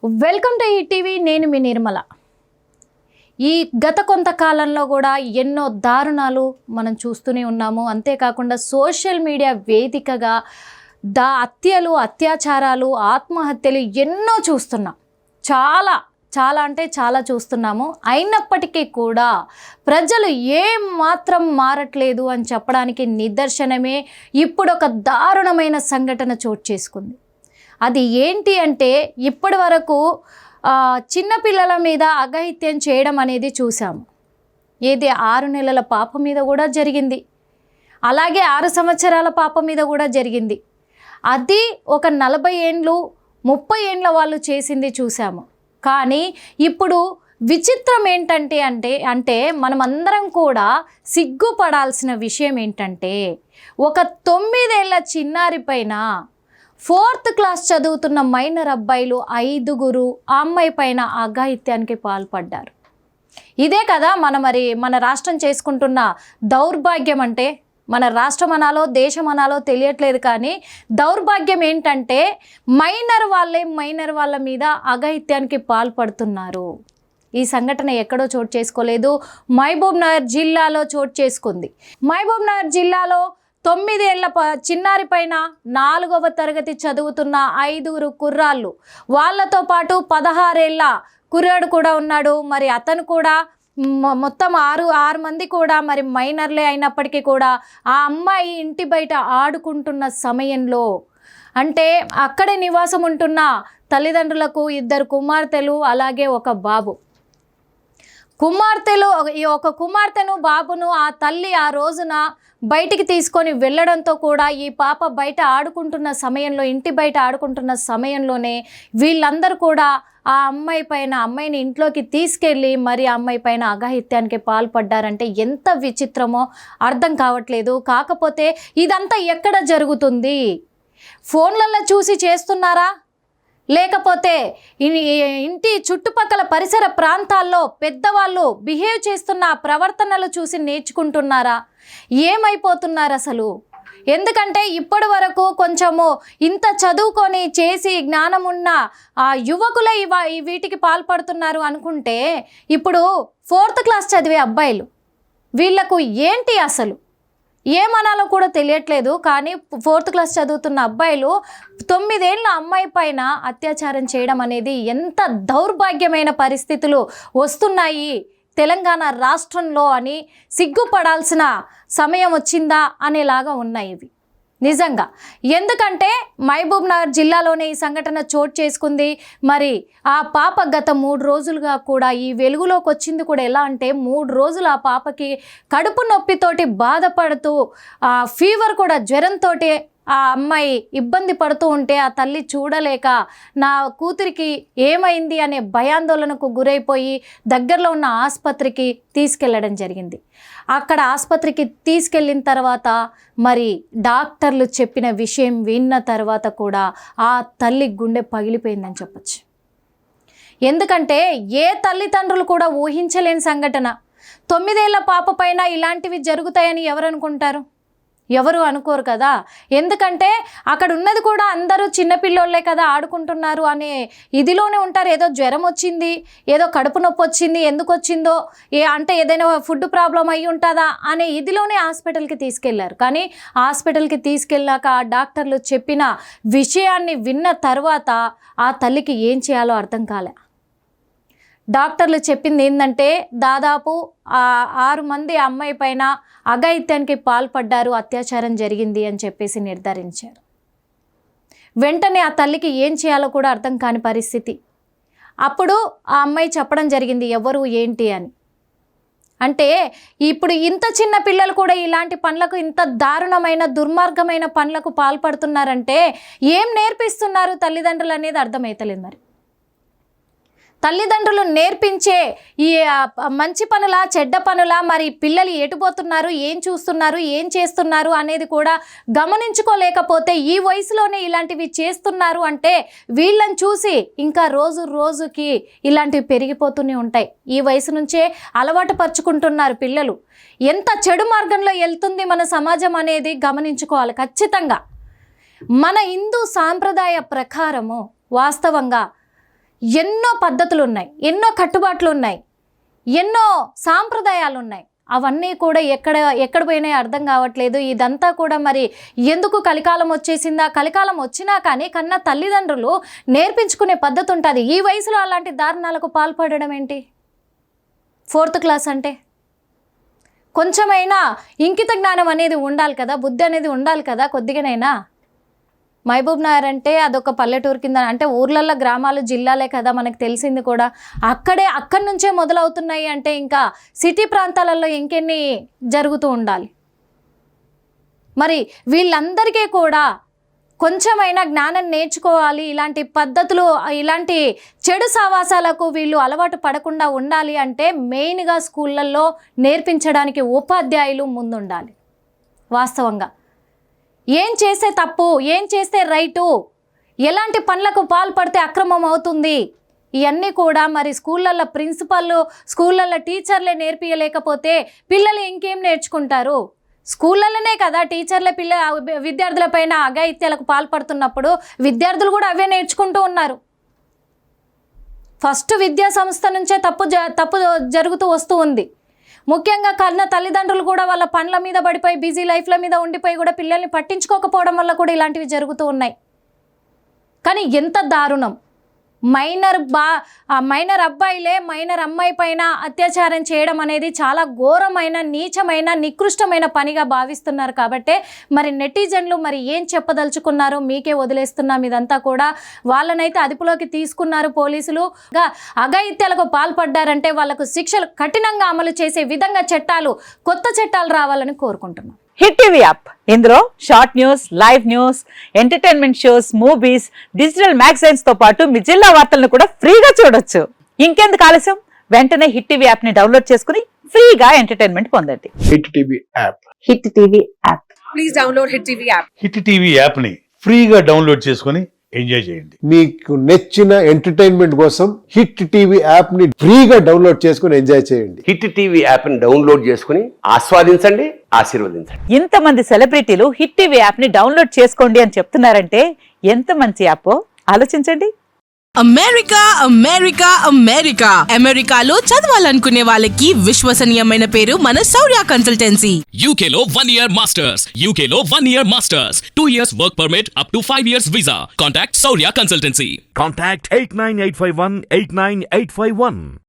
Welcome to ETV. నేను మీ నిర్మల. ఈ గత కొంతకాలంలో కూడా ఎన్నో దారుణాలు మనం చూస్తూనే ఉన్నాము. అంతేకాకుండా సోషల్ మీడియా వేదికగా హత్యలు, అత్యాచారాలు, ఆత్మహత్యలు ఎన్నో చూస్తున్నాం. చాలా చూస్తున్నాము. అయినప్పటికీ కూడా ప్రజలు ఏం మాత్రం మారట్లేదు అని చెప్పడానికి నిదర్శనమే ఇప్పుడు ఒక దారుణమైన సంఘటన చోటు చేసుకుంది. అది ఏంటి అంటే, ఇప్పటి వరకు చిన్నపిల్లల మీద అఘాయిత్యం చేయడం అనేది చూసాము. ఏది 6 నెలల పాప మీద కూడా జరిగింది, అలాగే 6 సంవత్సరాల పాప మీద కూడా జరిగింది. అది ఒక 40 ఏండ్లు 30 ఏండ్ల వాళ్ళు చేసింది చూసాము. కానీ ఇప్పుడు విచిత్రం ఏంటంటే అంటే మనమందరం కూడా సిగ్గుపడాల్సిన విషయం ఏంటంటే, ఒక 9 ఏళ్ల చిన్నారి పైన 4th క్లాస్ చదువుతున్న మైనర్ అబ్బాయిలు 5గురు ఆ అమ్మాయి పైన అఘాయిత్యానికి పాల్పడ్డారు. ఇదే కదా మన రాష్ట్రం చేసుకుంటున్న దౌర్భాగ్యం. అంటే మన రాష్ట్రం అనాలో దేశం అనాలో తెలియట్లేదు, కానీ దౌర్భాగ్యం ఏంటంటే మైనర్ వాళ్ళ మీద అఘాయిత్యానికి పాల్పడుతున్నారు. ఈ సంఘటన ఎక్కడో చోటు చేసుకోలేదు, మహబూబ్నగర్ జిల్లాలో చోటు చేసుకుంది. మహబూబ్నగర్ జిల్లాలో 9 ఏళ్ల చిన్నారి పైన 4వ తరగతి చదువుతున్న 5గురు కుర్రాళ్ళు, వాళ్ళతో పాటు 16 ఏళ్ల కుర్రాడు కూడా ఉన్నాడు. మరి అతను కూడా మొత్తం 6 మంది కూడా మరి మైనర్లే అయినప్పటికీ కూడా ఆ అమ్మాయి ఇంటి బయట ఆడుకుంటున్న సమయంలో, అంటే అక్కడే నివాసం ఉంటున్న తల్లిదండ్రులకు 2 కుమార్తెలు అలాగే ఒక బాబు. ఒక కుమార్తెను బాబును ఆ తల్లి ఆ రోజున బయటికి తీసుకొని వెళ్ళడంతో కూడా ఈ పాప బయట ఆడుకుంటున్న సమయంలో, ఇంటి బయట ఆడుకుంటున్న సమయంలోనే వీళ్ళందరూ కూడా ఆ అమ్మాయిని ఇంట్లోకి తీసుకెళ్ళి మరి ఆ అమ్మాయి పైన అఘాయిత్యానికి పాల్పడ్డారంటే ఎంత విచిత్రమో అర్థం కావట్లేదు. కాకపోతే ఇదంతా ఎక్కడ జరుగుతుంది? ఫోన్లలో చూసి చేస్తున్నారా, లేకపోతే ఇంటి చుట్టుపక్కల పరిసర ప్రాంతాల్లో పెద్దవాళ్ళు బిహేవ్ చేస్తున్న ప్రవర్తనలు చూసి నేర్చుకుంటున్నారా? ఏమైపోతున్నారు అసలు? ఎందుకంటే ఇప్పటి వరకు కొంచెము ఇంత చదువుకొని చేసి జ్ఞానం ఉన్న యువకులే వీటికి పాల్పడుతున్నారు అనుకుంటే, ఇప్పుడు 4th క్లాస్ చదివే అబ్బాయిలు, వీళ్లకు ఏంటి అసలు ఏమనాలో కూడా తెలియట్లేదు. కానీ 4th క్లాస్ చదువుతున్న అబ్బాయిలు 9 ఏళ్ల అమ్మాయి పైన అత్యాచారం చేయడం అనేది ఎంత దౌర్భాగ్యమైన పరిస్థితులు వస్తున్నాయి తెలంగాణ రాష్ట్రంలో అని సిగ్గుపడాల్సిన సమయం వచ్చిందా అనేలాగా ఉన్నాయి ఇవి నిజంగా. ఎందుకంటే మహబూబ్నగర్ జిల్లాలోనే ఈ సంఘటన చోటు చేసుకుంది. మరి ఆ పాప గత 3 రోజులుగా కూడా ఈ వెలుగులోకి వచ్చింది కూడా ఎలా అంటే, 3 రోజులు ఆ పాపకి కడుపు నొప్పితోటి బాధపడుతూ ఫీవర్ కూడా జ్వరంతో ఆ అమ్మాయి ఇబ్బంది పడుతూ ఉంటే ఆ తల్లి చూడలేక నా కూతురికి ఏమైంది అనే భయాందోళనకు గురైపోయి దగ్గరలో ఉన్న ఆసుపత్రికి తీసుకెళ్లడం జరిగింది. అక్కడ ఆసుపత్రికి తీసుకెళ్ళిన తర్వాత మరి డాక్టర్లు చెప్పిన విషయం విన్న తర్వాత కూడా ఆ తల్లి గుండె పగిలిపోయిందని చెప్పచ్చు. ఎందుకంటే ఏ తల్లిదండ్రులు కూడా ఊహించలేని సంఘటన. 9 ఏళ్ల పాప పైన ఇలాంటివి జరుగుతాయని ఎవరు అనుకుంటారు? ఎవరు అనుకోరు కదా. ఎందుకంటే అక్కడ ఉన్నది కూడా అందరూ చిన్నపిల్లోళ్ళే కదా, ఆడుకుంటున్నారు అనే ఇదిలోనే ఉంటారు. ఏదో జ్వరం వచ్చింది, ఏదో కడుపు నొప్పి వచ్చింది, ఎందుకు వచ్చిందో అంటే ఏదైనా ఫుడ్ ప్రాబ్లం అయ్యి ఉంటుందా అనే ఇదిలోనే హాస్పిటల్కి తీసుకెళ్లారు. కానీ హాస్పిటల్కి తీసుకెళ్ళాక ఆ డాక్టర్లు చెప్పిన విషయాన్ని విన్న తర్వాత ఆ తల్లికి ఏం చేయాలో అర్థం కాలే. డాక్టర్లు చెప్పింది ఏంటంటే, దాదాపు 6 మంది అమ్మాయి పైన అఘాయిత్యానికి పాల్పడ్డారు, అత్యాచారం జరిగింది అని చెప్పేసి నిర్ధారించారు. వెంటనే ఆ తల్లికి ఏం చేయాలో కూడా అర్థం కాని పరిస్థితి. అప్పుడు ఆ అమ్మాయి చెప్పడం జరిగింది ఎవరు ఏంటి అని. అంటే ఇప్పుడు ఇంత చిన్న పిల్లలు కూడా ఇలాంటి పనులకు, ఇంత దారుణమైన దుర్మార్గమైన పనులకు పాల్పడుతున్నారంటే ఏం నేర్పిస్తున్నారు తల్లిదండ్రులు అనేది అర్థమవుతలేదు. మరి తల్లిదండ్రులు నేర్పించే ఈ మంచి పనులా చెడ్డ పనులా, మరి పిల్లలు ఎటుపోతున్నారు, ఏం చూస్తున్నారు, ఏం చేస్తున్నారు అనేది కూడా గమనించుకోలేకపోతే ఈ వయసులోనే ఇలాంటివి చేస్తున్నారు అంటే వీళ్ళని చూసి ఇంకా రోజుకి ఇలాంటివి పెరిగిపోతూనే ఉంటాయి. ఈ వయసు నుంచే అలవాటు పరుచుకుంటున్నారు పిల్లలు. ఎంత చెడు మార్గంలో వెళ్తుంది మన సమాజం అనేది గమనించుకోవాలి ఖచ్చితంగా. మన హిందూ సాంప్రదాయ ప్రకారము వాస్తవంగా ఎన్నో పద్ధతులు ఉన్నాయి, ఎన్నో కట్టుబాట్లు ఉన్నాయి, ఎన్నో సాంప్రదాయాలు ఉన్నాయి. అవన్నీ కూడా ఎక్కడ పోయినాయి అర్థం కావట్లేదు. ఇదంతా కూడా మరి ఎందుకు కలికాలం వచ్చేసిందా? కలికాలం వచ్చినా కానీ కన్నా తల్లిదండ్రులు నేర్పించుకునే పద్ధతి ఉంటుంది. ఈ వయసులో అలాంటి దారుణాలకు పాల్పడడం ఏంటి? 4th క్లాస్ అంటే కొంచెమైనా ఇంకిత జ్ఞానం అనేది ఉండాలి కదా, బుద్ధి అనేది ఉండాలి కదా కొద్దిగానైనా. మహబూబ్ నగర్ అంటే అదొక పల్లెటూరు కింద, అంటే ఊర్లల్లో గ్రామాలు జిల్లాలే కదా మనకు తెలిసింది కూడా. అక్కడి నుంచే మొదలవుతున్నాయి అంటే ఇంకా సిటీ ప్రాంతాలలో ఇంకెన్ని జరుగుతూ ఉండాలి. మరి వీళ్ళందరికీ కూడా కొంచెమైనా జ్ఞానం నేర్చుకోవాలి. ఇలాంటి పద్ధతులు, ఇలాంటి చెడు సావాసాలకు వీళ్ళు అలవాటు పడకుండా ఉండాలి అంటే మెయిన్గా స్కూళ్ళల్లో నేర్పించడానికి ఉపాధ్యాయులు ముందుండాలి. వాస్తవంగా ఏం చేస్తే తప్పు, ఏం చేస్తే రైటు, ఎలాంటి పనులకు పాల్పడితే అక్రమం అవుతుంది, ఇవన్నీ కూడా మరి స్కూళ్ళల్లో ప్రిన్సిపల్, స్కూళ్ళల్లో టీచర్లే నేర్పించలేకపోతే పిల్లలు ఇంకేం నేర్చుకుంటారు? స్కూళ్ళలోనే కదా టీచర్లే విద్యార్థుల పైన అఘాయిత్యాలకు పాల్పడుతున్నప్పుడు విద్యార్థులు కూడా అవే నేర్చుకుంటూ ఉన్నారు. ఫస్ట్ విద్యా సంస్థ నుంచే తప్పు జరుగుతూ వస్తూ ఉంది. ముఖ్యంగా కన్న తల్లిదండ్రులు కూడా వాళ్ళ పనుల మీద పడిపోయి బిజీ లైఫ్ల మీద ఉండిపోయి కూడా పిల్లల్ని పట్టించుకోకపోవడం వల్ల కూడా ఇలాంటివి జరుగుతూ ఉన్నాయి. కానీ ఎంత దారుణం! మైనర్ అబ్బాయిలే మైనర్ అమ్మాయి పైన అత్యాచారం చేయడం అనేది చాలా ఘోరమైన, నీచమైన, నికృష్టమైన పనిగా భావిస్తున్నారు. కాబట్టే మరి నెటిజన్లు మరి ఏం చెప్పదలుచుకున్నారో మీకే వదిలేస్తున్నాం. ఇదంతా కూడా వాళ్ళనైతే అదుపులోకి తీసుకున్నారు పోలీసులు. అఘాయిత్యాలకు పాల్పడ్డారంటే వాళ్ళకు శిక్షలు కఠినంగా అమలు చేసే విధంగా కొత్త చట్టాలు రావాలని కోరుకుంటున్నాం. హిట్ టీవీ యాప్, ఇందులో short news, live news, entertainment shows, movies, digital magazines తో పాటు మీ జిల్లా వార్తలను కూడా ఫ్రీగా చూడొచ్చు. ఇంకెందుకు ఆలస్యం, వెంటనే హిట్ టీవీ యాప్ ని డౌన్లోడ్ చేసుకుని ఫ్రీగా ఎంటర్టైన్మెంట్ పొందండి. Hit TV app, hit TV app, please download hit TV app. Hit TV app ని ఫ్రీగా డౌన్లోడ్ చేసుకుని ఎంజాయ్ చేయండి. మీకు నచ్చిన ఎంటర్టైన్మెంట్ కోసం హిట్ టీవీ యాప్ ని ఫ్రీగా డౌన్లోడ్ చేసుకుని ఎంజాయ్ చేయండి. హిట్ టీవీ యాప్ ని డౌన్లోడ్ చేసుకుని ఆస్వాదించండి, ఆశీర్వదించండి. ఇంతమంది సెలబ్రిటీలు హిట్ టీవీ యాప్ ని డౌన్లోడ్ చేసుకోండి అని చెప్తున్నారంటే ఎంత మంచి యాప్ ఆలోచించండి. అమెరికా అమెరికా అమెరికా అమెరికాలో చదవాలనుకునే వాళ్ళకి విశ్వసనీయమైన పేరు మన శౌర్య కన్సల్టెన్సీ. UK లో 1 year masters, UK లో 1 year masters, 2 years work permit up to 5 years visa. Contact Saurya Consultancy. Contact 89851 89851.